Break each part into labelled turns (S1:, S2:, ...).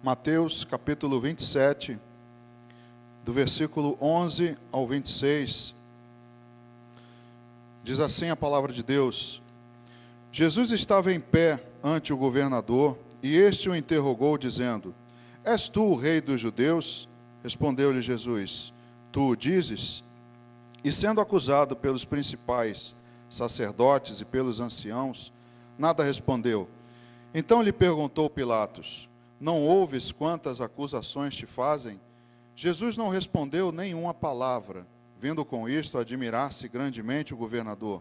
S1: Mateus capítulo 27, do versículo 11 ao 26, diz assim a palavra de Deus: Jesus estava em pé ante o governador, e este o interrogou, dizendo: És tu o rei dos judeus? Respondeu-lhe Jesus: Tu o dizes. E sendo acusado pelos principais sacerdotes e pelos anciãos, nada respondeu. Então lhe perguntou Pilatos: Não ouves quantas acusações te fazem? Jesus não respondeu nenhuma palavra, vindo com isto admirar-se grandemente o governador.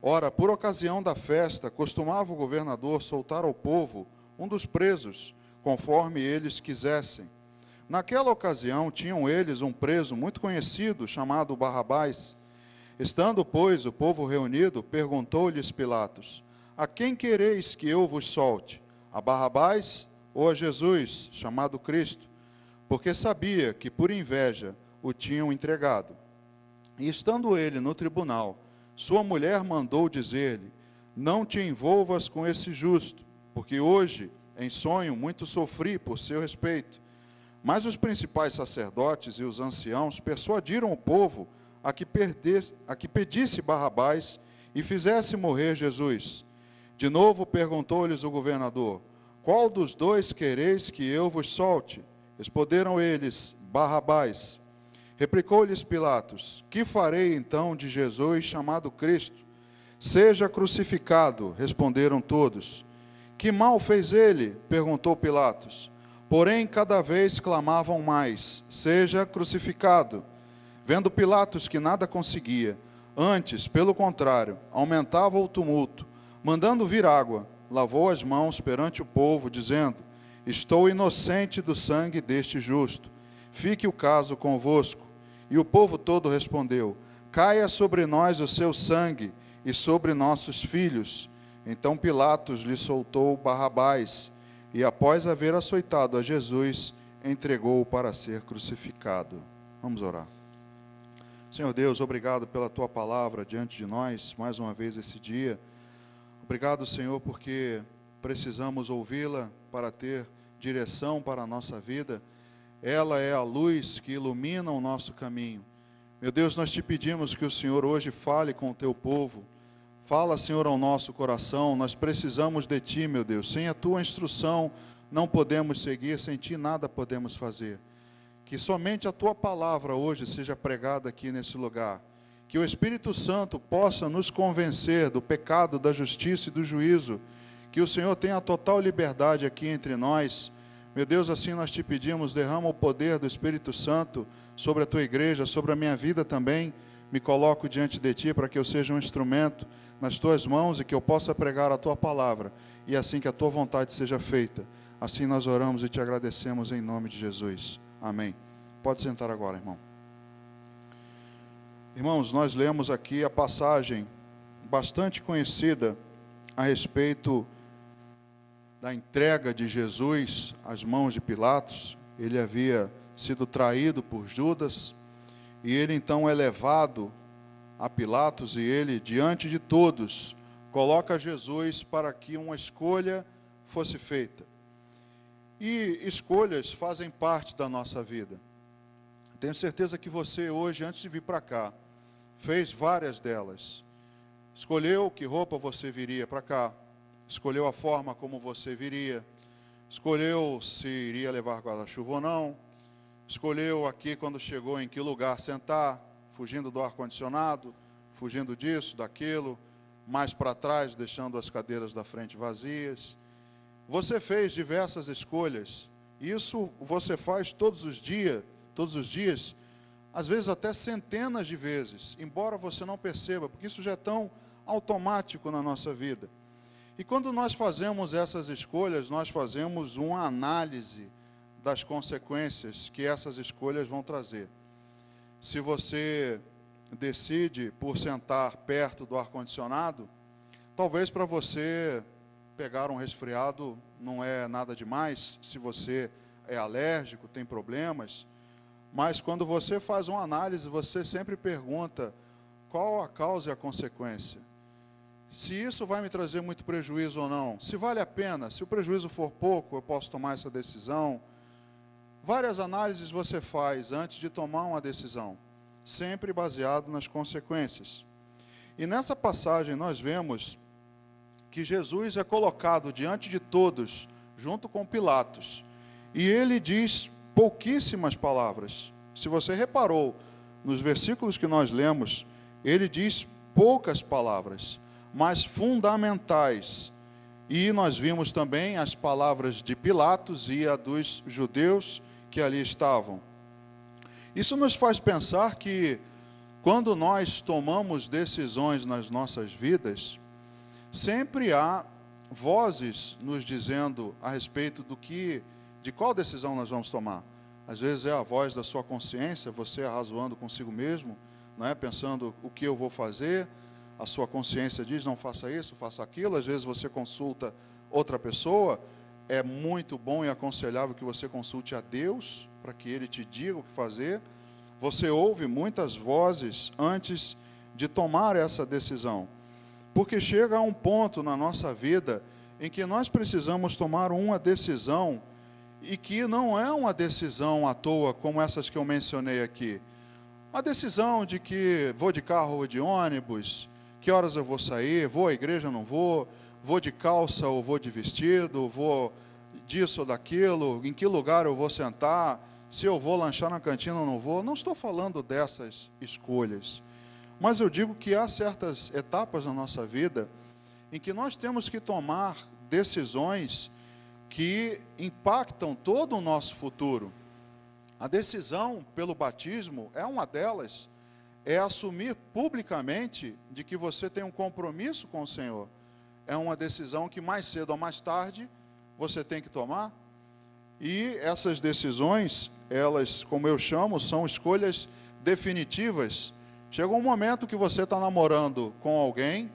S1: Ora, por ocasião da festa, costumava o governador soltar ao povo um dos presos, conforme eles quisessem. Naquela ocasião, tinham eles um preso muito conhecido, chamado Barrabás. Estando, pois, o povo reunido, perguntou-lhes Pilatos: A quem quereis que eu vos solte? A Barrabás ou a Jesus, chamado Cristo? Porque sabia que por inveja o tinham entregado. E estando ele no tribunal, sua mulher mandou dizer-lhe: Não te envolvas com esse justo, porque hoje, em sonho, muito sofri por seu respeito. Mas os principais sacerdotes e os anciãos persuadiram o povo a que pedisse Barrabás e fizesse morrer Jesus. De novo perguntou-lhes o governador: Qual dos dois quereis que eu vos solte? Responderam eles: Barrabás. Replicou-lhes Pilatos: Que farei então de Jesus, chamado Cristo? Seja crucificado, responderam todos. Que mal fez ele? Perguntou Pilatos. Porém, cada vez clamavam mais: Seja crucificado. Vendo Pilatos que nada conseguia, antes, pelo contrário, aumentava o tumulto, mandando vir água, lavou as mãos perante o povo, dizendo: Estou inocente do sangue deste justo. Fique o caso convosco. E o povo todo respondeu: Caia sobre nós o seu sangue e sobre nossos filhos. Então Pilatos lhe soltou Barrabás, e após haver açoitado a Jesus, entregou-o para ser crucificado. Vamos orar. Senhor Deus, obrigado pela Tua palavra diante de nós, mais uma vez esse dia. Obrigado, Senhor, porque precisamos ouvi-la para ter direção para a nossa vida. Ela é a luz que ilumina o nosso caminho. Meu Deus, nós te pedimos que o Senhor hoje fale com o Teu povo. Fala, Senhor, ao nosso coração. Nós precisamos de Ti, meu Deus. Sem a Tua instrução não podemos seguir, sem Ti nada podemos fazer. Que somente a Tua palavra hoje seja pregada aqui nesse lugar. Que o Espírito Santo possa nos convencer do pecado, da justiça e do juízo. Que o Senhor tenha total liberdade aqui entre nós. Meu Deus, assim nós te pedimos, derrama o poder do Espírito Santo sobre a Tua igreja, sobre a minha vida também. Me coloco diante de Ti para que eu seja um instrumento nas Tuas mãos e que eu possa pregar a Tua palavra. E assim que a Tua vontade seja feita. Assim nós oramos e te agradecemos em nome de Jesus. Amém. Pode sentar agora, irmão. Irmãos, nós lemos aqui a passagem bastante conhecida a respeito da entrega de Jesus às mãos de Pilatos. Ele havia sido traído por Judas, e ele então é levado a Pilatos, e ele, diante de todos, coloca Jesus para que uma escolha fosse feita. E escolhas fazem parte da nossa vida. Tenho certeza que você hoje, antes de vir para cá, fez várias delas. Escolheu que roupa você viria para cá, escolheu a forma como você viria, escolheu se iria levar guarda-chuva ou não, escolheu aqui quando chegou em que lugar sentar, fugindo do ar-condicionado, fugindo disso, daquilo, mais para trás, deixando as cadeiras da frente vazias. Você fez diversas escolhas. Isso você faz todos os dias, às vezes até centenas de vezes, embora você não perceba, porque isso já é tão automático na nossa vida. E quando nós fazemos essas escolhas, nós fazemos uma análise das consequências que essas escolhas vão trazer. Se você decide por sentar perto do ar-condicionado, talvez para você pegar um resfriado não é nada demais, se você é alérgico, tem problemas, mas quando você faz uma análise, você sempre pergunta qual a causa e a consequência. se isso vai me trazer muito prejuízo ou não, se vale a pena, se o prejuízo for pouco, eu posso tomar essa decisão. Várias análises você faz antes de tomar uma decisão, sempre baseado nas consequências. E nessa passagem nós vemos que Jesus é colocado diante de todos, junto com Pilatos, e ele diz pouquíssimas palavras. Se você reparou, nos versículos que nós lemos, ele diz poucas palavras, mas fundamentais. E nós vimos também as palavras de Pilatos e a dos judeus que ali estavam. Isso nos faz pensar que, quando nós tomamos decisões nas nossas vidas, sempre há vozes nos dizendo a respeito de qual decisão nós vamos tomar. Às vezes é a voz da sua consciência, você arrazoando consigo mesmo, pensando o que eu vou fazer. A sua consciência diz, não faça isso, faça aquilo. Às vezes você consulta outra pessoa. É muito bom e aconselhável que você consulte a Deus, para que Ele te diga o que fazer. Você ouve muitas vozes antes de tomar essa decisão. Porque chega a um ponto na nossa vida em que nós precisamos tomar uma decisão, e que não é uma decisão à toa, como essas que eu mencionei aqui. A decisão de que vou de carro ou de ônibus, que horas eu vou sair, vou à igreja ou não vou de calça ou vou de vestido, vou disso ou daquilo, em que lugar eu vou sentar, se eu vou lanchar na cantina ou não vou. Não estou falando dessas escolhas, mas eu digo que há certas etapas na nossa vida em que nós temos que tomar decisões que impactam todo o nosso futuro. A decisão pelo batismo é uma delas, é assumir publicamente de que você tem um compromisso com o Senhor. É uma decisão que mais cedo ou mais tarde você tem que tomar. E essas decisões, elas, como eu chamo, são escolhas definitivas. Chega um momento que você está namorando com alguém,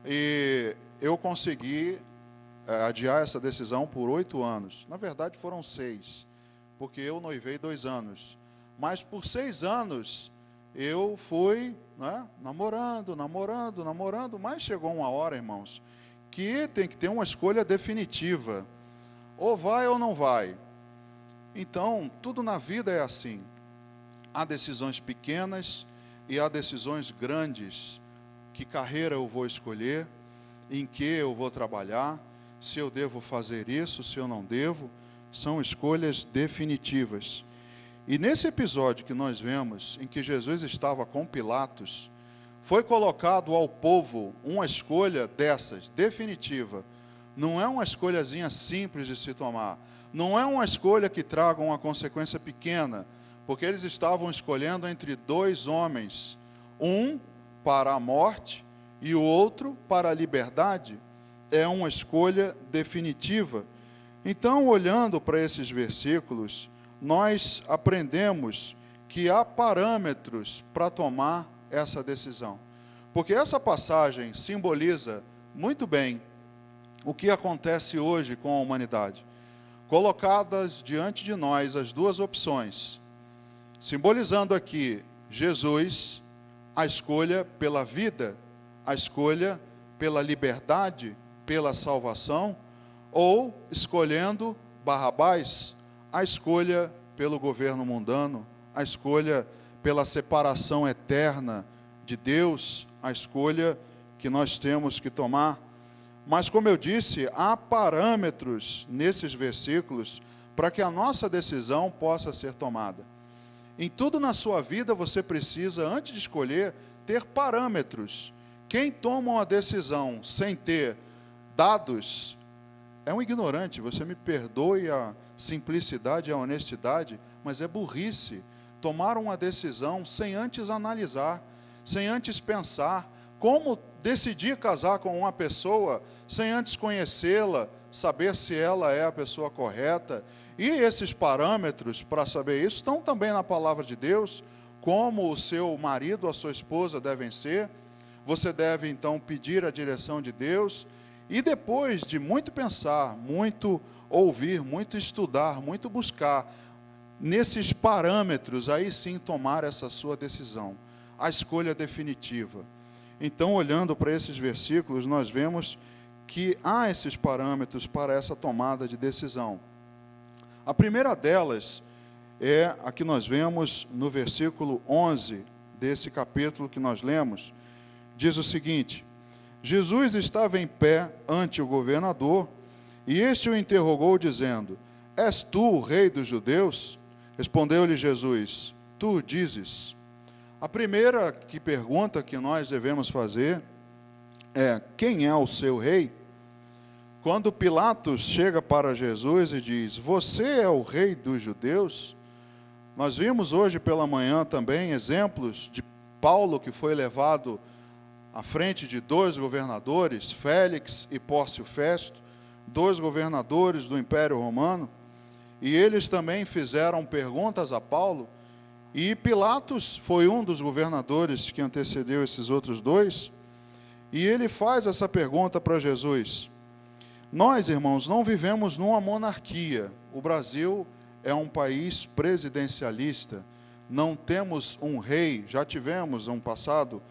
S1: e eu consegui adiar essa decisão por 8 anos. Na verdade foram 6, porque eu noivei 2 anos. Mas por 6 anos eu fui namorando, mas chegou uma hora, irmãos, que tem que ter uma escolha definitiva. Ou vai ou não vai. Então, tudo na vida é assim. Há decisões pequenas e há decisões grandes. Que carreira eu vou escolher, em que eu vou trabalhar, se eu devo fazer isso, se eu não devo. São escolhas definitivas. E nesse episódio que nós vemos, em que Jesus estava com Pilatos, foi colocado ao povo uma escolha dessas, definitiva. Não é uma escolhazinha simples de se tomar. Não é uma escolha que traga uma consequência pequena, porque eles estavam escolhendo entre 2 homens, um para a morte e o outro para a liberdade. É uma escolha definitiva. Então, olhando para esses versículos, nós aprendemos que há parâmetros para tomar essa decisão. Porque essa passagem simboliza muito bem o que acontece hoje com a humanidade. Colocadas diante de nós as 2 opções, simbolizando aqui Jesus, a escolha pela vida, a escolha pela liberdade, pela salvação, ou escolhendo Barrabás, a escolha pelo governo mundano, a escolha pela separação eterna de Deus, a escolha que nós temos que tomar. Mas, como eu disse, há parâmetros nesses versículos para que a nossa decisão possa ser tomada. Em tudo na sua vida você precisa, antes de escolher, ter parâmetros. Quem toma uma decisão sem ter dados é um ignorante. Você me perdoe a simplicidade e a honestidade, mas é burrice tomar uma decisão sem antes analisar, sem antes pensar. Como decidir casar com uma pessoa sem antes conhecê-la, saber se ela é a pessoa correta? E esses parâmetros para saber isso estão também na palavra de Deus, como o seu marido, a sua esposa devem ser. Você deve então pedir a direção de Deus, e depois de muito pensar, muito ouvir, muito estudar, muito buscar, nesses parâmetros, aí sim tomar essa sua decisão, a escolha definitiva. Então, olhando para esses versículos, nós vemos que há esses parâmetros para essa tomada de decisão. A primeira delas é a que nós vemos no versículo 11 desse capítulo que nós lemos. Diz o seguinte: Jesus estava em pé ante o governador, e este o interrogou, dizendo: És tu o rei dos judeus? Respondeu-lhe Jesus: Tu dizes. A primeira pergunta que nós devemos fazer é: quem é o seu rei? Quando Pilatos chega para Jesus e diz: Você é o rei dos judeus? Nós vimos hoje pela manhã também exemplos de Paulo, que foi levado à frente de dois governadores, Félix e Pórcio Festo, dois governadores do Império Romano, e eles também fizeram perguntas a Paulo, e Pilatos foi um dos governadores que antecedeu esses outros dois, e ele faz essa pergunta para Jesus. Nós, irmãos, não vivemos numa monarquia. O Brasil é um país presidencialista, não temos um rei, já tivemos um passado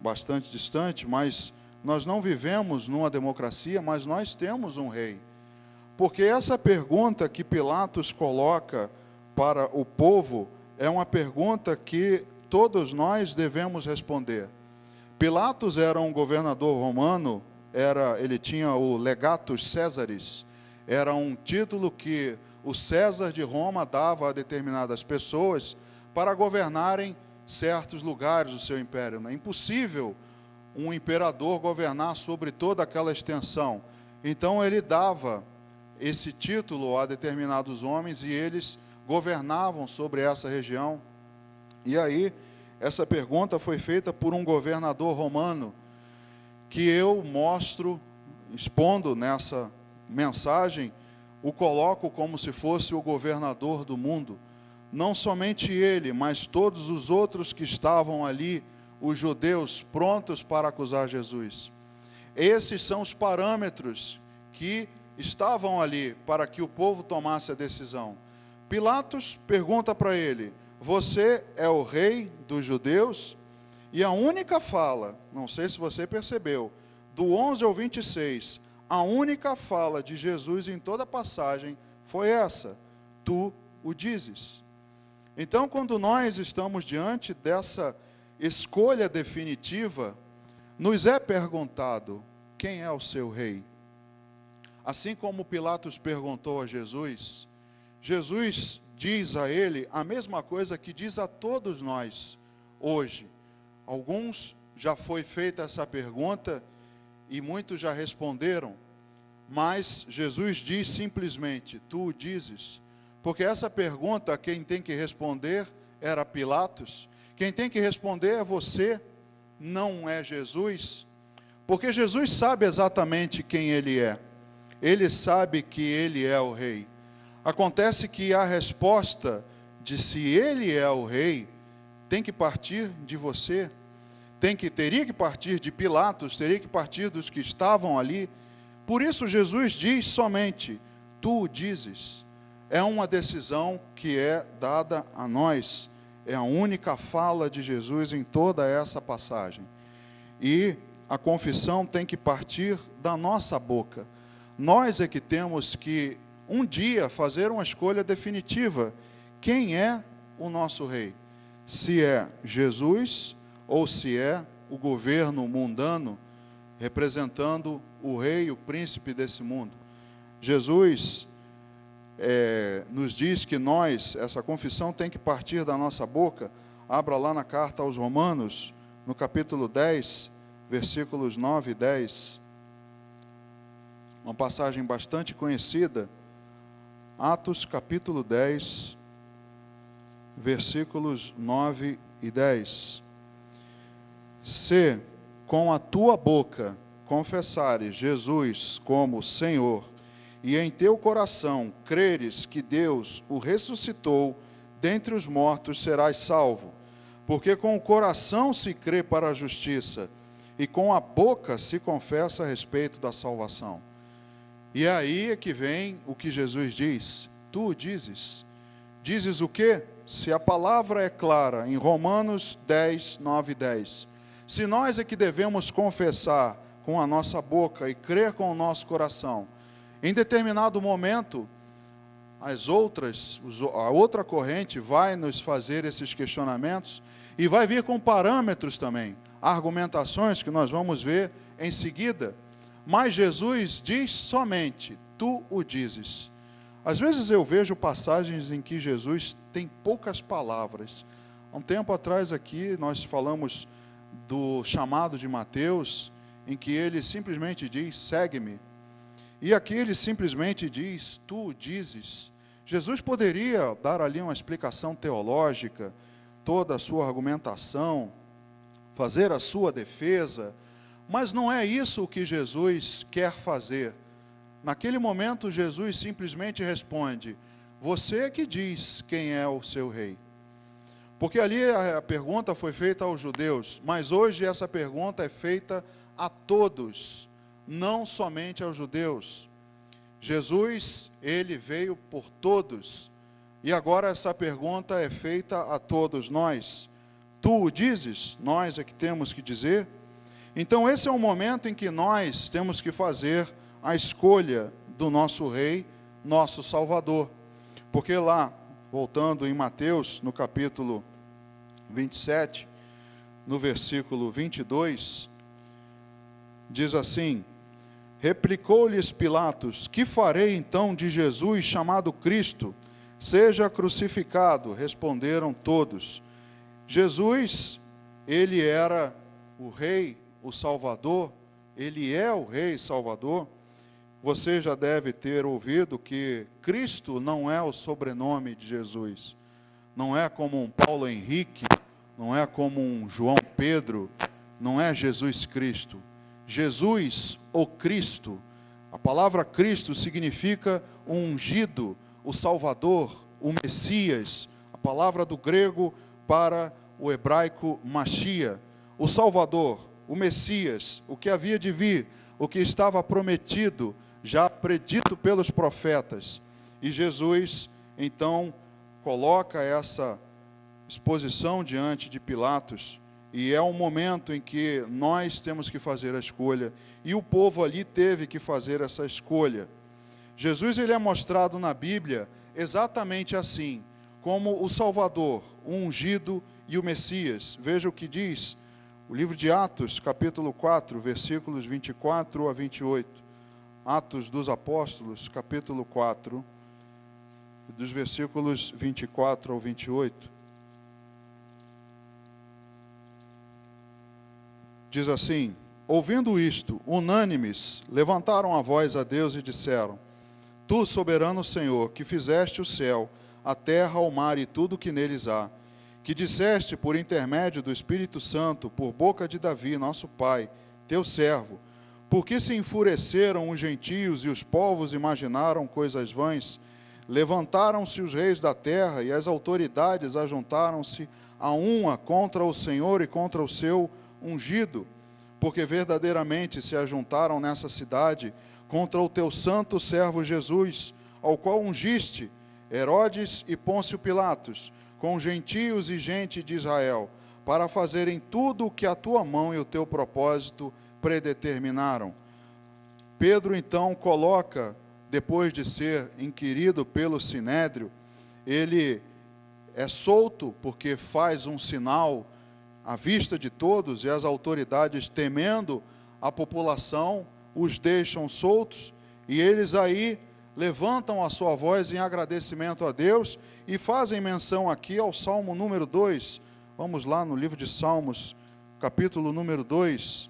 S1: bastante distante, mas nós não vivemos numa democracia, mas nós temos um rei. Porque essa pergunta que Pilatos coloca para o povo é uma pergunta que todos nós devemos responder. Pilatos era um governador romano, ele tinha o legatus Césaris, era um título que o César de Roma dava a determinadas pessoas para governarem certos lugares do seu império. É impossível um imperador governar sobre toda aquela extensão. Então ele dava esse título a determinados homens e eles governavam sobre essa região. E aí, essa pergunta foi feita por um governador romano, que eu mostro, expondo nessa mensagem, o coloco como se fosse o governador do mundo. Não somente ele, mas todos os outros que estavam ali, os judeus, prontos para acusar Jesus. Esses são os parâmetros que estavam ali para que o povo tomasse a decisão. Pilatos pergunta para ele: Você é o rei dos judeus? E a única fala, não sei se você percebeu, do 11 ao 26, a única fala de Jesus em toda a passagem foi essa: Tu o dizes. Então, quando nós estamos diante dessa escolha definitiva, nos é perguntado: quem é o seu rei? Assim como Pilatos perguntou a Jesus, Jesus diz a ele a mesma coisa que diz a todos nós hoje. Alguns já foi feita essa pergunta e muitos já responderam, mas Jesus diz simplesmente: Tu o dizes. Porque essa pergunta, quem tem que responder era Pilatos, quem tem que responder é você, não é Jesus, porque Jesus sabe exatamente quem ele é, ele sabe que ele é o rei. Acontece que a resposta de se ele é o rei tem que partir de você, teria que partir de Pilatos, teria que partir dos que estavam ali. Por isso Jesus diz somente: Tu o dizes. É uma decisão que é dada a nós, é a única fala de Jesus em toda essa passagem. E a confissão tem que partir da nossa boca. Nós é que temos que um dia fazer uma escolha definitiva. Quem é o nosso rei? Se é Jesus ou se é o governo mundano, representando o rei, o príncipe desse mundo. Jesus nos diz que essa confissão tem que partir da nossa boca. Abra lá na carta aos Romanos, no capítulo 10, versículos 9 e 10. Uma passagem bastante conhecida. Atos, capítulo 10, versículos 9 e 10. Se com a tua boca confessares Jesus como Senhor, e em teu coração creres que Deus o ressuscitou dentre os mortos, serás salvo. Porque com o coração se crê para a justiça, e com a boca se confessa a respeito da salvação. E aí é que vem o que Jesus diz: Tu o dizes. Dizes o quê? Se a palavra é clara, em Romanos 10, 9 e 10. Se nós é que devemos confessar com a nossa boca e crer com o nosso coração, em determinado momento, a outra corrente vai nos fazer esses questionamentos e vai vir com parâmetros também, argumentações que nós vamos ver em seguida. Mas Jesus diz somente, tu o dizes. Às vezes eu vejo passagens em que Jesus tem poucas palavras. Há um tempo atrás aqui nós falamos do chamado de Mateus, em que ele simplesmente diz, segue-me. E aqui ele simplesmente diz, tu dizes. Jesus poderia dar ali uma explicação teológica, toda a sua argumentação, fazer a sua defesa, mas não é isso o que Jesus quer fazer. Naquele momento, Jesus simplesmente responde, você que diz quem é o seu rei. Porque ali a pergunta foi feita aos judeus, mas hoje essa pergunta é feita a todos, não somente aos judeus. Jesus, ele veio por todos, e agora essa pergunta é feita a todos nós. Tu o dizes? Nós é que temos que dizer? Então esse é o momento em que nós temos que fazer a escolha do nosso rei, nosso Salvador. Porque lá, voltando em Mateus, no capítulo 27, no versículo 22, diz assim, replicou-lhes Pilatos, que farei então de Jesus chamado Cristo? Seja crucificado. Responderam todos. Jesus, ele era o rei, o Salvador, ele é o rei Salvador. Você já deve ter ouvido que Cristo não é o sobrenome de Jesus. Não é como um Paulo Henrique, não é como um João Pedro, não é Jesus Cristo. Jesus, o Cristo. A palavra Cristo significa o ungido, o Salvador, o Messias. A palavra do grego para o hebraico Machia. O Salvador, o Messias, o que havia de vir, o que estava prometido, já predito pelos profetas. E Jesus, então, coloca essa exposição diante de Pilatos, e é um momento em que nós temos que fazer a escolha, e o povo ali teve que fazer essa escolha. Jesus, ele é mostrado na Bíblia exatamente assim, como o Salvador, o ungido e o Messias. Veja o que diz o livro de Atos, capítulo 4, versículos 24 a 28. Atos dos Apóstolos, capítulo 4, dos versículos 24 ao 28. Diz assim, ouvindo isto, unânimes, levantaram a voz a Deus e disseram, tu, soberano Senhor, que fizeste o céu, a terra, o mar e tudo o que neles há, que disseste por intermédio do Espírito Santo, por boca de Davi, nosso pai, teu servo, por que se enfureceram os gentios e os povos imaginaram coisas vãs? Levantaram-se os reis da terra e as autoridades ajuntaram-se a uma contra o Senhor e contra o seu ungido, porque verdadeiramente se ajuntaram nessa cidade contra o teu santo servo Jesus, ao qual ungiste Herodes e Pôncio Pilatos, com gentios e gente de Israel, para fazerem tudo o que a tua mão e o teu propósito predeterminaram. Pedro então coloca, depois de ser inquirido pelo Sinédrio, ele é solto porque faz um sinal à vista de todos, e as autoridades, temendo a população, os deixam soltos, e eles aí levantam a sua voz em agradecimento a Deus, e fazem menção aqui ao Salmo número 2. Vamos lá no livro de Salmos, capítulo número 2.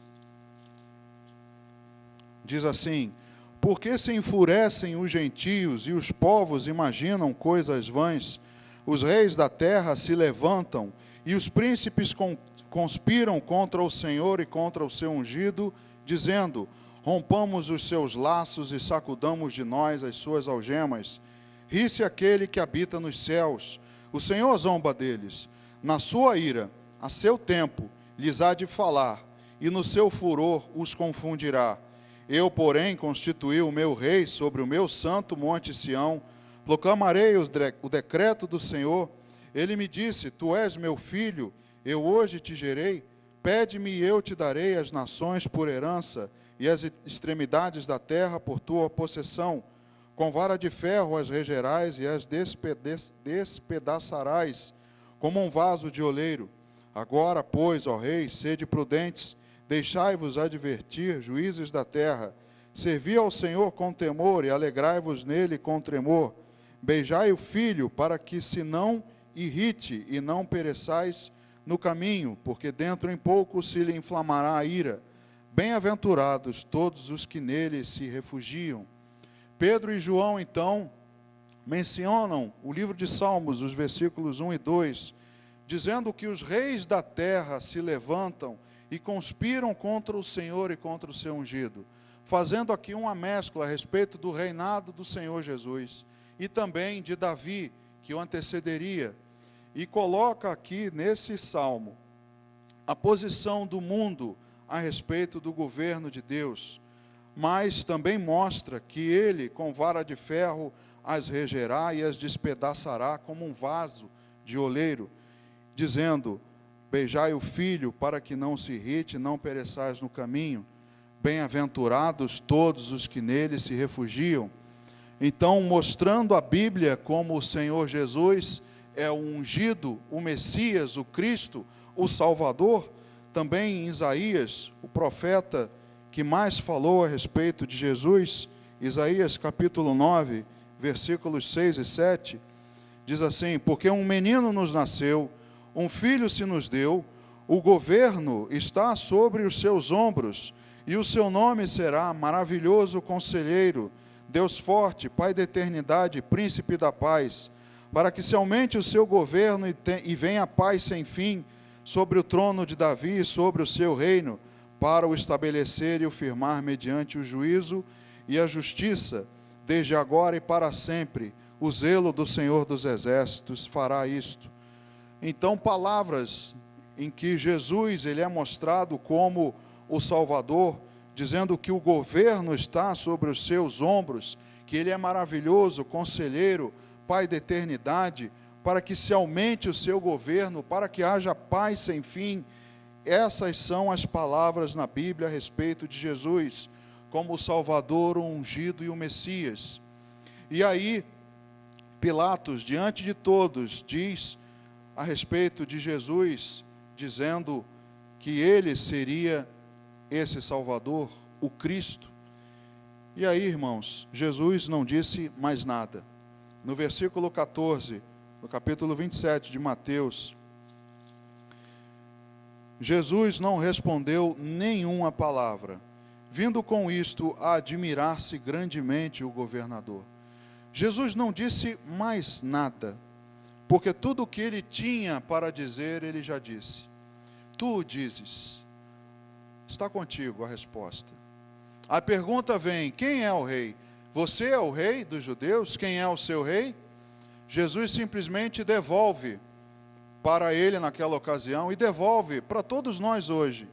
S1: Diz assim, porque se enfurecem os gentios e os povos imaginam coisas vãs, os reis da terra se levantam, e os príncipes conspiram contra o Senhor e contra o seu ungido, dizendo, rompamos os seus laços e sacudamos de nós as suas algemas. Ri-se aquele que habita nos céus, o Senhor zomba deles. Na sua ira, a seu tempo, lhes há de falar, e no seu furor os confundirá. Eu, porém, constituí o meu rei sobre o meu santo monte Sião, proclamarei o decreto do Senhor. Ele me disse, tu és meu filho, eu hoje te gerei. Pede-me e eu te darei as nações por herança e as extremidades da terra por tua possessão. Com vara de ferro as regerás e as despedaçarás como um vaso de oleiro. Agora, pois, ó rei, sede prudentes, deixai-vos advertir, juízes da terra. Servi ao Senhor com temor e alegrai-vos nele com tremor. Beijai o filho, para que se não irrite e não pereçais no caminho, porque dentro em pouco se lhe inflamará a ira. Bem-aventurados todos os que nele se refugiam. Pedro e João, então, mencionam o livro de Salmos, os versículos 1 e 2, dizendo que os reis da terra se levantam e conspiram contra o Senhor e contra o seu ungido, fazendo aqui uma mescla a respeito do reinado do Senhor Jesus e também de Davi, que o antecederia, e coloca aqui nesse salmo a posição do mundo a respeito do governo de Deus, mas também mostra que ele, com vara de ferro, as regerá e as despedaçará como um vaso de oleiro, dizendo: beijai o filho, para que não se irrite, não pereçais no caminho. Bem-aventurados todos os que nele se refugiam. Então, mostrando a Bíblia como o Senhor Jesus é o ungido, o Messias, o Cristo, o Salvador, também em Isaías, o profeta que mais falou a respeito de Jesus, Isaías capítulo 9, versículos 6 e 7, diz assim: porque um menino nos nasceu, um filho se nos deu, o governo está sobre os seus ombros, e o seu nome será Maravilhoso Conselheiro, Deus Forte, Pai da Eternidade, Príncipe da Paz, para que se aumente o seu governo e venha a paz sem fim sobre o trono de Davi e sobre o seu reino, para o estabelecer e o firmar mediante o juízo e a justiça, desde agora e para sempre. O zelo do Senhor dos Exércitos fará isto. Então, palavras em que Jesus ele é mostrado como o Salvador, dizendo que o governo está sobre os seus ombros, que ele é maravilhoso, conselheiro, Pai da eternidade, para que se aumente o seu governo, para que haja paz sem fim. Essas são as palavras na Bíblia a respeito de Jesus, como o Salvador, o ungido e o Messias. E aí, Pilatos, diante de todos, diz a respeito de Jesus, dizendo que ele seria esse Salvador, o Cristo. E aí, irmãos, Jesus não disse mais nada. No versículo 14, no capítulo 27 de Mateus, Jesus não respondeu nenhuma palavra, vindo com isto a admirar-se grandemente o governador. Jesus não disse mais nada, porque tudo o que ele tinha para dizer, ele já disse. Tu o dizes. Está contigo a resposta. A pergunta vem: quem é o rei? Você é o rei dos judeus? Quem é o seu rei? Jesus simplesmente devolve para ele naquela ocasião e devolve para todos nós hoje.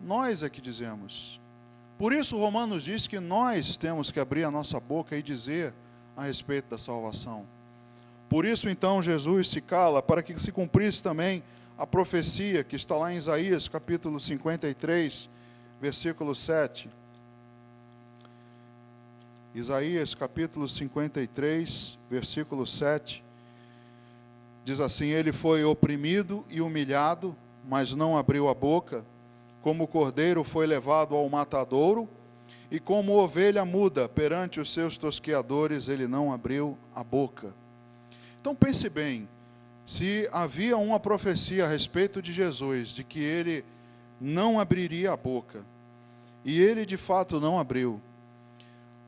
S1: Nós é que dizemos. Por isso Romanos diz que nós temos que abrir a nossa boca e dizer a respeito da salvação. Por isso então Jesus se cala, para que se cumprisse também a profecia que está lá em Isaías capítulo 53, versículo 7. Isaías capítulo 53, versículo 7, diz assim: ele foi oprimido e humilhado, mas não abriu a boca, como o cordeiro foi levado ao matadouro, e como ovelha muda perante os seus tosqueadores, ele não abriu a boca. Então pense bem, se havia uma profecia a respeito de Jesus, de que ele não abriria a boca, e ele de fato não abriu,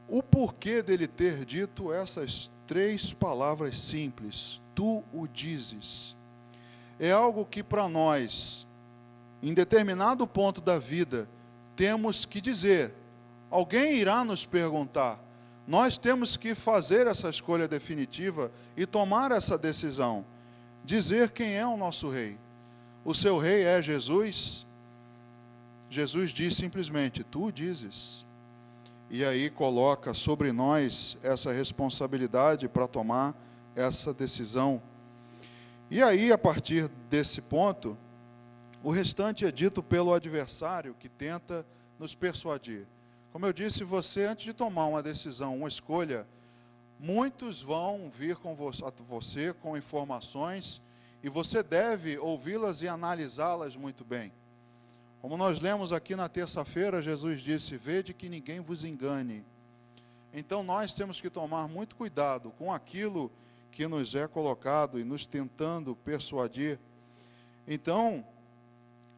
S1: o porquê dele ter dito essas três palavras simples, tu o dizes, é algo que para nós, em determinado ponto da vida, temos que dizer. Alguém irá nos perguntar, nós temos que fazer essa escolha definitiva e tomar essa decisão, dizer quem é o nosso rei. O seu rei é Jesus? Jesus diz simplesmente, tu o dizes. E aí coloca sobre nós essa responsabilidade para tomar essa decisão. E aí, a partir desse ponto, O restante é dito pelo adversário que tenta nos persuadir. Como eu disse, você, antes de tomar uma decisão, uma escolha, muitos vão vir com você com informações e você deve ouvi-las e analisá-las muito bem. Como nós lemos aqui na terça-feira, Jesus disse: vede que ninguém vos engane. Então nós temos que tomar muito cuidado com aquilo que nos é colocado e nos tentando persuadir. Então,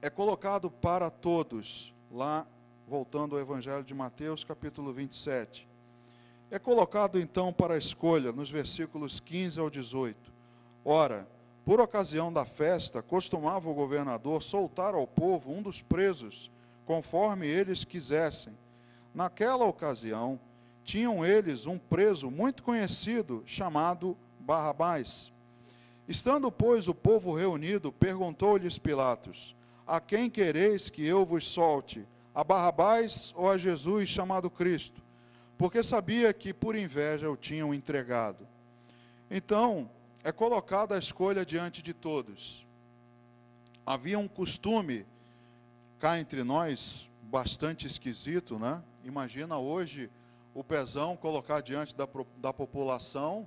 S1: é colocado para todos, lá, voltando ao Evangelho de Mateus, capítulo 27. É colocado então para a escolha, nos versículos 15 ao 18. Ora, por ocasião da festa, costumava o governador soltar ao povo um dos presos, conforme eles quisessem. Naquela ocasião, tinham eles um preso muito conhecido, chamado Barrabás. Estando, pois, o povo reunido, perguntou-lhes Pilatos: a quem quereis que eu vos solte, a Barrabás ou a Jesus chamado Cristo? Porque sabia que por inveja o tinham entregado. Então, é colocada a escolha diante de todos. Havia um costume, cá entre nós, bastante esquisito, né? Imagina hoje o pezão colocar diante da população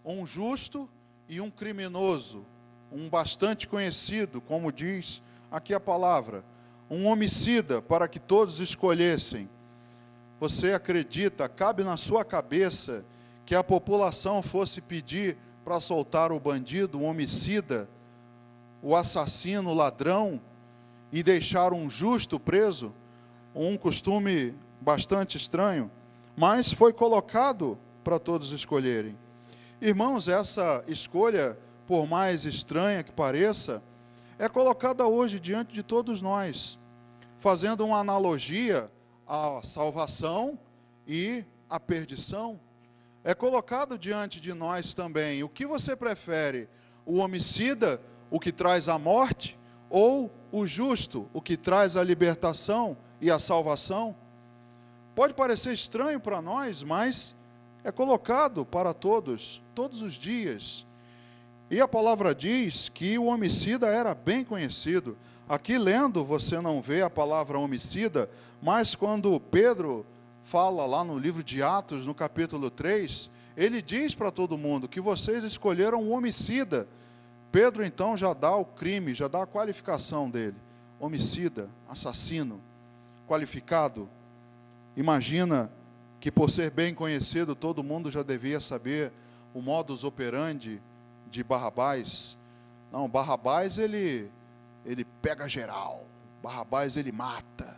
S1: um justo e um criminoso, um bastante conhecido, como diz aqui a palavra, um homicida, para que todos escolhessem. Você acredita, cabe na sua cabeça, que a população fosse pedir para soltar o bandido, o homicida, o assassino, o ladrão, e deixar um justo preso? Um costume bastante estranho, mas foi colocado para todos escolherem. Irmãos, essa escolha, por mais estranha que pareça, é colocada hoje diante de todos nós, fazendo uma analogia à salvação e à perdição. É colocado diante de nós também: o que você prefere? O homicida, o que traz a morte, ou o justo, o que traz a libertação e a salvação? Pode parecer estranho para nós, mas é colocado para todos, todos os dias. E a palavra diz que o homicida era bem conhecido. Aqui lendo, você não vê a palavra homicida, mas quando Pedro fala lá no livro de Atos, no capítulo 3, ele diz para todo mundo que vocês escolheram um homicida. Pedro então já dá o crime, já dá a qualificação dele. Homicida, assassino, qualificado. Imagina que por ser bem conhecido, todo mundo já devia saber o modus operandi de Barrabás. Não, Barrabás ele pega geral. Barrabás ele mata,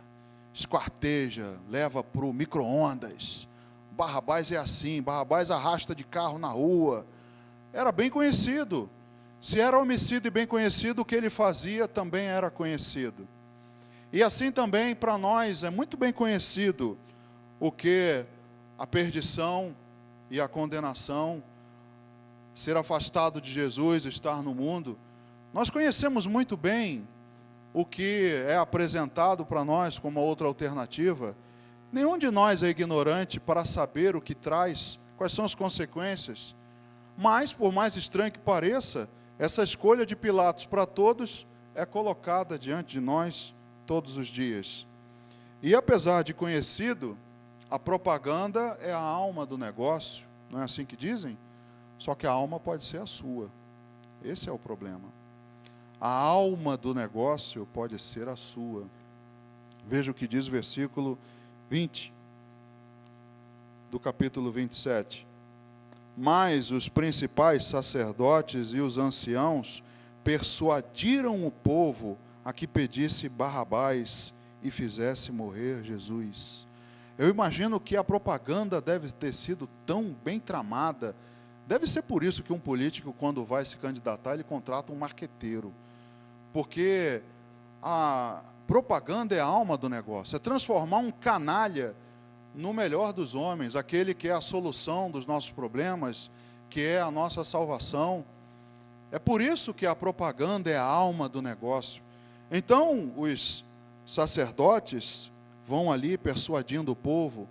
S1: esquarteja, leva para o micro-ondas. Barrabás é assim, Barrabás arrasta de carro na rua. Era bem conhecido. Se era homicida e bem conhecido, o que ele fazia também era conhecido. E assim também para nós é muito bem conhecido o que a perdição e a condenação, ser afastado de Jesus, estar no mundo. Nós conhecemos muito bem o que é apresentado para nós como outra alternativa. Nenhum de nós é ignorante para saber o que traz, quais são as consequências. Mas, por mais estranho que pareça, essa escolha de Pilatos para todos é colocada diante de nós todos os dias. E apesar de conhecido, a propaganda é a alma do negócio, não é assim que dizem? Só que a alma pode ser a sua. Esse é o problema. A alma do negócio pode ser a sua. Veja o que diz o versículo 20 do capítulo 27. Mas os principais sacerdotes e os anciãos persuadiram o povo a que pedisse Barrabás e fizesse morrer Jesus. Eu imagino que a propaganda deve ter sido tão bem tramada. Deve ser por isso que um político, quando vai se candidatar, ele contrata um marqueteiro. Porque a propaganda é a alma do negócio. É transformar um canalha no melhor dos homens, aquele que é a solução dos nossos problemas, que é a nossa salvação. É por isso que a propaganda é a alma do negócio. Então, os sacerdotes vão ali persuadindo o povo.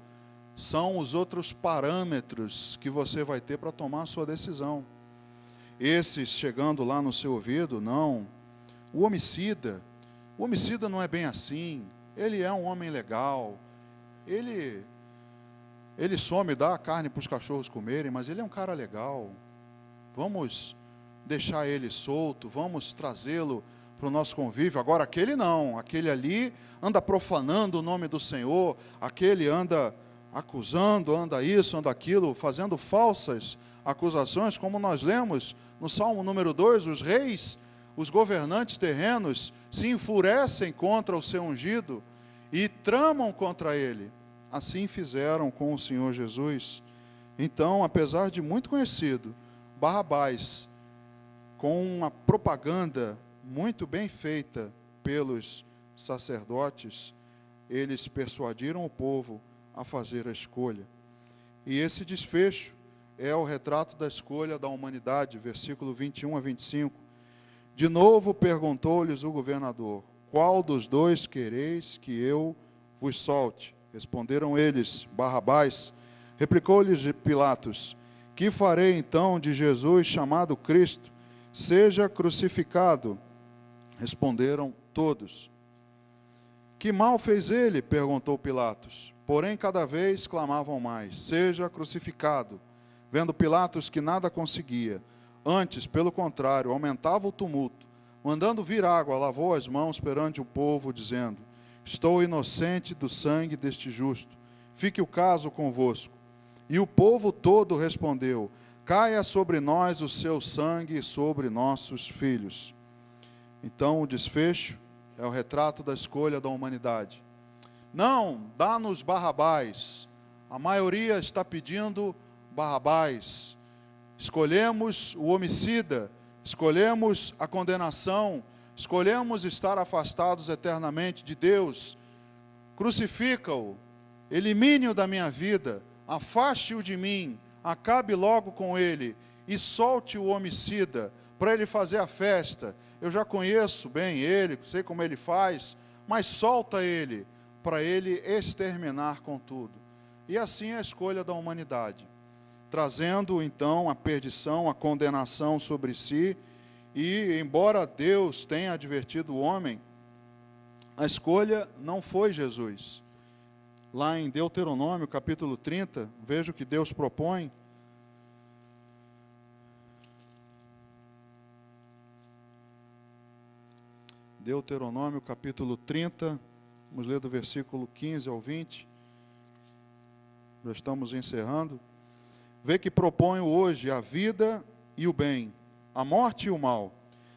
S1: São os outros parâmetros que você vai ter para tomar a sua decisão. Esses chegando lá no seu ouvido, não. O homicida, o homicida não é bem assim, ele é um homem legal, ele some, dá a carne para os cachorros comerem, mas ele é um cara legal, vamos deixar ele solto, vamos trazê-lo para o nosso convívio. Agora aquele não, aquele ali anda profanando o nome do Senhor, aquele anda acusando, anda isso, anda aquilo, fazendo falsas acusações, como nós lemos no Salmo número 2, os reis, os governantes terrenos se enfurecem contra o seu ungido e tramam contra ele. Assim fizeram com o Senhor Jesus. Então, apesar de muito conhecido, Barrabás, com uma propaganda muito bem feita pelos sacerdotes, eles persuadiram o povo a fazer a escolha. E esse desfecho é o retrato da escolha da humanidade, versículo 21 a 25. De novo perguntou-lhes o governador: qual dos dois quereis que eu vos solte? Responderam eles: Barrabás. Replicou-lhes Pilatos: que farei então de Jesus chamado Cristo? Seja crucificado. Responderam todos. Que mal fez ele? Perguntou Pilatos. Porém, cada vez clamavam mais: seja crucificado. Vendo Pilatos que nada conseguia, antes, pelo contrário, aumentava o tumulto, mandando vir água, lavou as mãos perante o povo, dizendo: estou inocente do sangue deste justo, fique o caso convosco. E o povo todo respondeu: caia sobre nós o seu sangue e sobre nossos filhos. Então o desfecho é o retrato da escolha da humanidade. Não, dá-nos Barrabás. A maioria está pedindo Barrabás. Escolhemos o homicida, escolhemos a condenação, escolhemos estar afastados eternamente de Deus. Crucifica-o, elimine-o da minha vida, afaste-o de mim, acabe logo com ele e solte o homicida para ele fazer a festa. Eu já conheço bem ele, sei como ele faz, mas solta ele para ele exterminar com tudo. E assim é a escolha da humanidade, trazendo então a perdição, a condenação sobre si. E embora Deus tenha advertido o homem, a escolha não foi Jesus. Lá em Deuteronômio, capítulo 30, veja o que Deus propõe. Deuteronômio, capítulo 30, vamos ler do versículo 15 ao 20. Já estamos encerrando. Vê que proponho hoje a vida e o bem, a morte e o mal.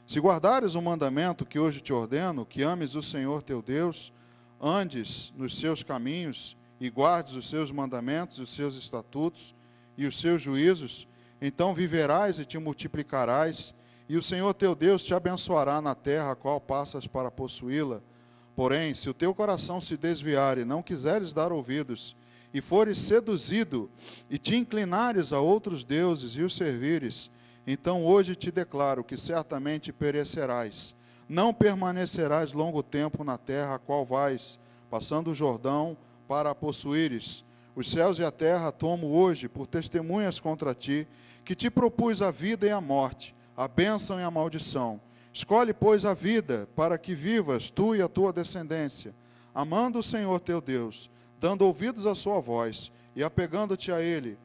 S1: Se guardares o mandamento que hoje te ordeno, que ames o Senhor teu Deus, andes nos seus caminhos e guardes os seus mandamentos, os seus estatutos e os seus juízos, então viverás e te multiplicarás, e o Senhor teu Deus te abençoará na terra a qual passas para possuí-la. Porém, se o teu coração se desviar e não quiseres dar ouvidos, e fores seduzido, e te inclinares a outros deuses e os servires, então hoje te declaro que certamente perecerás. Não permanecerás longo tempo na terra a qual vais, passando o Jordão para a possuíres. Os céus e a terra tomo hoje por testemunhas contra ti, que te propus a vida e a morte, a bênção e a maldição. Escolhe, pois, a vida, para que vivas tu e a tua descendência, amando o Senhor teu Deus, dando ouvidos à sua voz e apegando-te a Ele,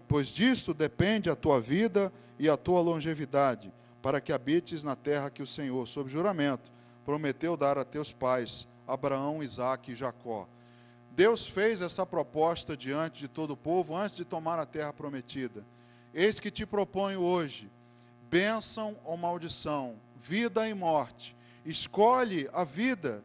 S1: pois disto depende a tua vida e a tua longevidade, para que habites na terra que o Senhor, sob juramento, prometeu dar a teus pais, Abraão, Isaque e Jacó. Deus fez essa proposta diante de todo o povo antes de tomar a terra prometida. Eis que te proponho hoje bênção ou maldição, vida e morte. Escolhe a vida.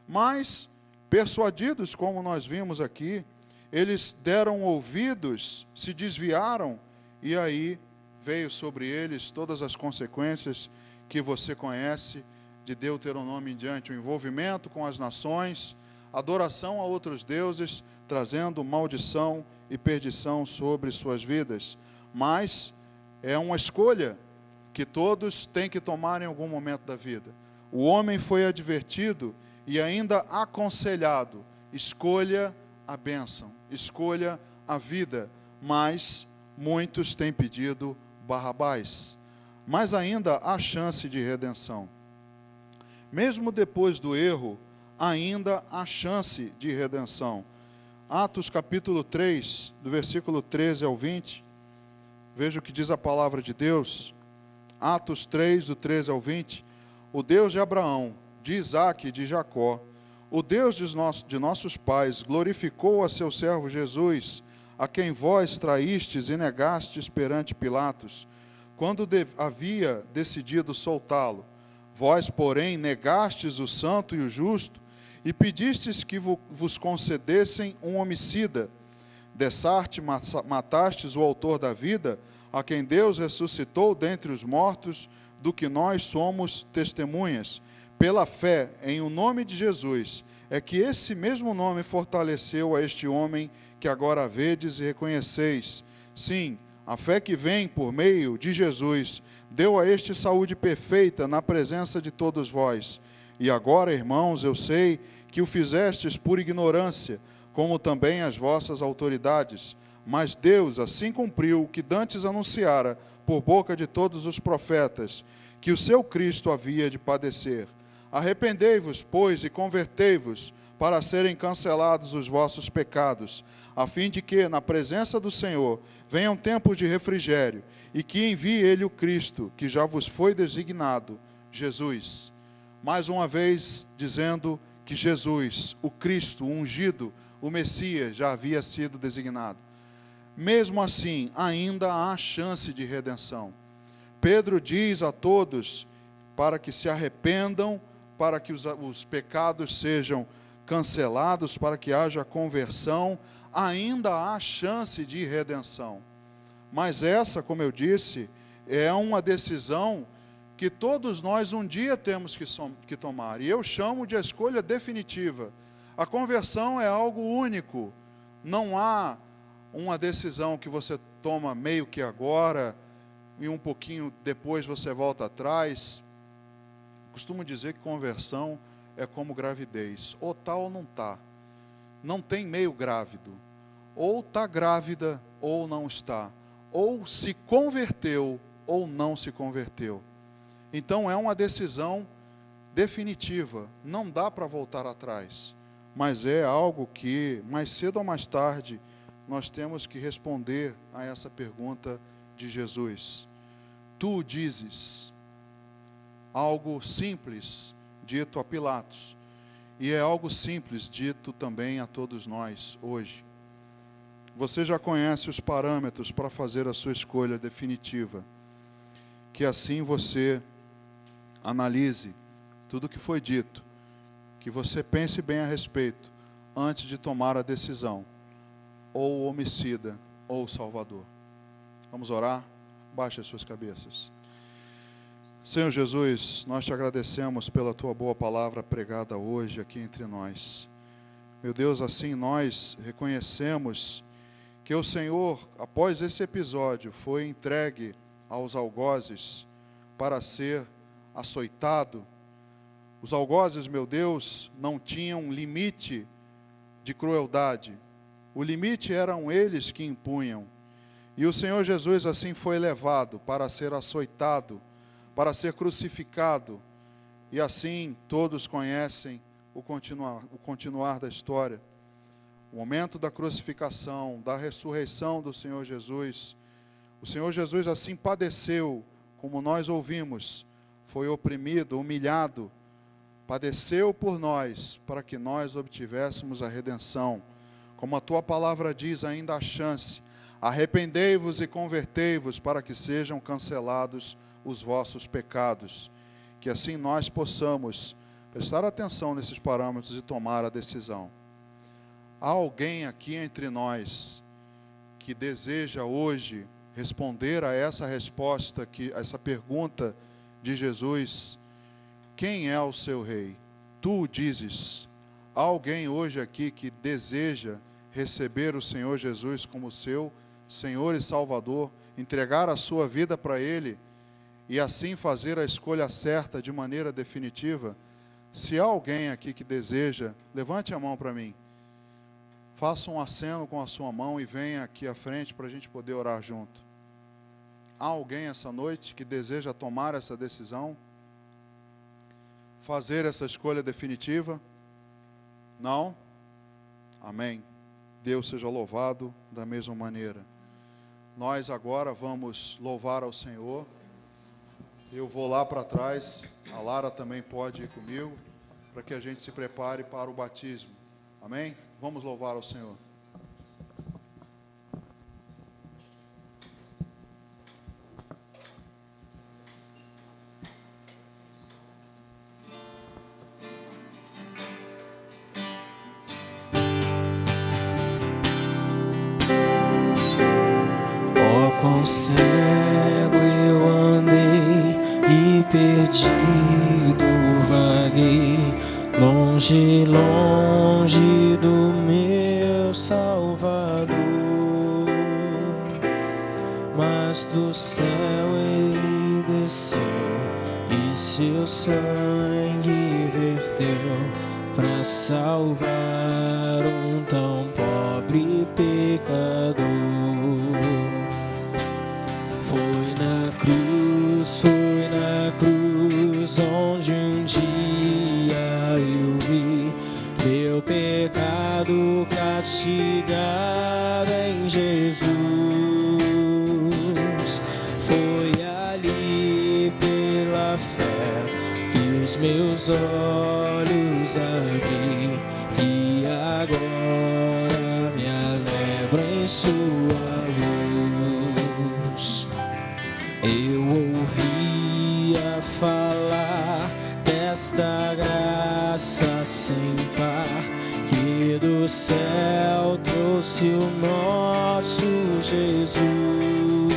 S1: Mas, persuadidos, como nós vimos aqui, eles deram ouvidos, se desviaram, e aí veio sobre eles todas as consequências que você conhece de Deuteronômio em diante, o envolvimento com as nações, adoração a outros deuses, trazendo maldição e perdição sobre suas vidas. Mas é uma escolha que todos têm que tomar em algum momento da vida. O homem foi advertido e ainda aconselhado: escolha a bênção, escolha a vida, mas muitos têm pedido Barrabás. Mas ainda há chance de redenção. Mesmo depois do erro, ainda há chance de redenção. Atos capítulo 3, do versículo 13 ao 20. Veja o que diz a palavra de Deus. Atos 3, do 13 ao 20. O Deus de Abraão, de Isaque e de Jacó, o Deus de nossos pais, glorificou a seu servo Jesus, a quem vós traístes e negastes perante Pilatos, quando havia decidido soltá-lo. Vós, porém, negastes o santo e o justo, e pedistes que vos concedessem um homicida. Dessarte matastes o autor da vida, a quem Deus ressuscitou dentre os mortos, do que nós somos testemunhas. Pela fé em o nome de Jesus, é que esse mesmo nome fortaleceu a este homem que agora vedes e reconheceis. Sim, a fé que vem por meio de Jesus deu a este saúde perfeita na presença de todos vós. E agora, irmãos, eu sei que o fizestes por ignorância, como também as vossas autoridades. Mas Deus assim cumpriu o que dantes anunciara por boca de todos os profetas, que o seu Cristo havia de padecer. Arrependei-vos, pois, e convertei-vos, para serem cancelados os vossos pecados, a fim de que, na presença do Senhor, venham tempos de refrigério, e que envie Ele o Cristo, que já vos foi designado, Jesus. Mais uma vez, dizendo que Jesus, o Cristo, o ungido, o Messias, já havia sido designado. Mesmo assim, ainda há chance de redenção. Pedro diz a todos para que se arrependam, para que os pecados sejam cancelados, para que haja conversão, ainda há chance de redenção. Mas essa, como eu disse, é uma decisão que todos nós um dia temos que tomar. E eu chamo de escolha definitiva. A conversão é algo único. Não há uma decisão que você toma meio que agora e um pouquinho depois você volta atrás. Costumo dizer que conversão é como gravidez. Ou tá ou não tá. Não tem meio grávido. Ou está grávida ou não está. Ou se converteu ou não se converteu. Então é uma decisão definitiva, não dá para voltar atrás, mas é algo que, mais cedo ou mais tarde, nós temos que responder a essa pergunta de Jesus. Tu dizes, algo simples dito a Pilatos, e é algo simples dito também a todos nós hoje. Você já conhece os parâmetros para fazer a sua escolha definitiva, que assim você analise tudo o que foi dito, que você pense bem a respeito, antes de tomar a decisão, ou o homicida, ou o salvador. Vamos orar? Baixe as suas cabeças. Senhor Jesus, nós te agradecemos pela tua boa palavra pregada hoje aqui entre nós. Meu Deus, assim nós reconhecemos que o Senhor, após esse episódio, foi entregue aos algozes para ser açoitado. Os algozes, meu Deus, não tinham limite de crueldade. O limite eram eles que impunham. E o Senhor Jesus assim foi levado para ser açoitado, para ser crucificado. E assim todos conhecem o continuar da história. O momento da crucificação, da ressurreição do Senhor Jesus. O Senhor Jesus assim padeceu, como nós ouvimos, foi oprimido, humilhado, padeceu por nós, para que nós obtivéssemos a redenção. Como a tua palavra diz, ainda há chance. Arrependei-vos e convertei-vos, para que sejam cancelados os vossos pecados. Que assim nós possamos prestar atenção nesses parâmetros e tomar a decisão. Há alguém aqui entre nós que deseja hoje responder a essa resposta, a essa pergunta de Jesus: quem é o seu rei? Tu dizes. Há alguém hoje aqui que deseja receber o Senhor Jesus como seu Senhor e Salvador, entregar a sua vida para Ele e assim fazer a escolha certa de maneira definitiva? Se há alguém aqui que deseja, levante a mão para mim. Faça um aceno com a sua mão e venha aqui à frente para a gente poder orar junto. Há alguém essa noite que deseja tomar essa decisão? fazer essa escolha definitiva? Não? Amém. Deus seja louvado da mesma maneira. Nós agora vamos louvar ao Senhor. Eu vou lá para trás, a Lara também pode ir comigo, para que a gente se prepare para o batismo. Amém? Vamos louvar ao Senhor.
S2: Quão cego eu andei e perdido vaguei, longe, longe do meu Salvador. Mas do céu ele desceu e seu sangue verteu para salvar um tão pobre pecador. Foi na cruz onde um dia eu vi meu pecado castigado em Jesus. Foi ali pela fé que os meus olhos abri e agora me alegro em sua luz. Eu ouvia falar desta graça sem par que do céu trouxe o nosso Jesus.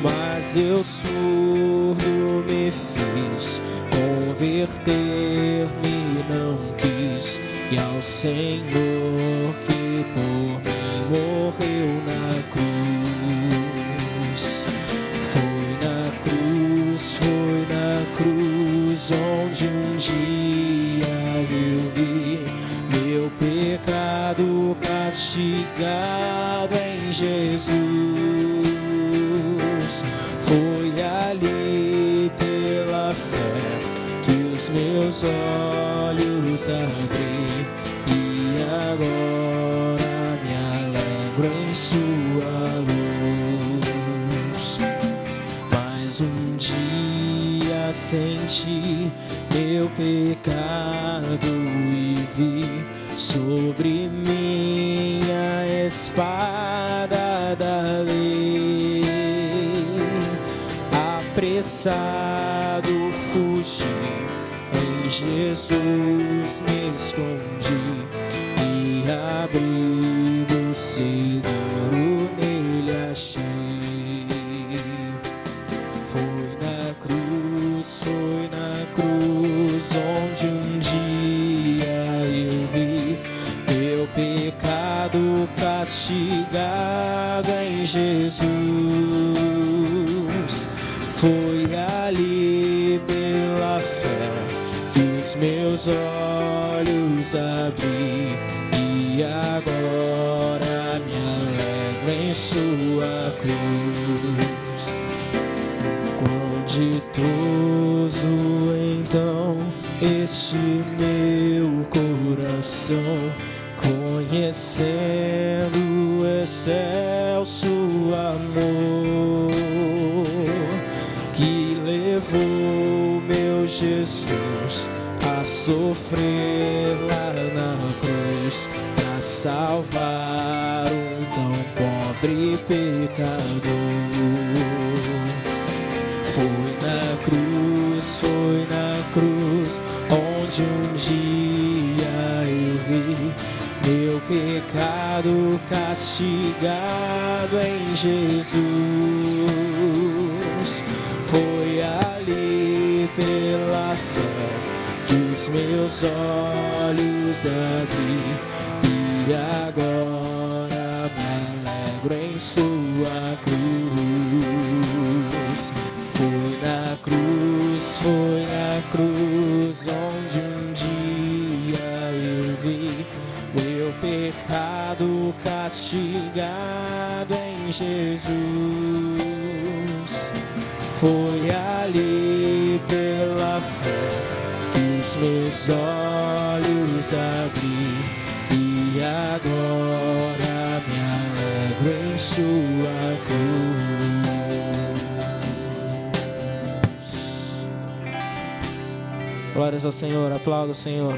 S2: Mas eu surdo me fiz, converter-me não quis, e ao Senhor que por mim morreu na cruz. Foi na cruz onde um dia eu vi meu pecado castigado em Jesus. Foi ali pela fé que os meus olhos abri e agora me alegro em sua luz. Mas um dia senti meu pecado e vi sobre minha espada da lei. Apressado fugi, em Jesus me escondi e abrigo seguro nele achei. Foi na cruz onde um dia eu vi meu pecado castigado em Jesus. Foi ali pela fé que os meus olhos abri e agora me alegro em sua cruz. Quão ditoso então este meu coração, conhecendo o excelso amor que levou meu Jesus a sofrer lá na cruz para salvar um tão pobre pecador. Foi na cruz onde um dia eu vi meu pecado castigado em Jesus. Foi ali pela fé que os meus olhos abri e agora me alegro em sua cruz. Foi na cruz onde um dia eu vi meu pecado castigado em Jesus. Foi ali e pela fé quis meus olhos abrir, e agora me alegro em sua cruz. Glórias ao Senhor, aplauda o Senhor.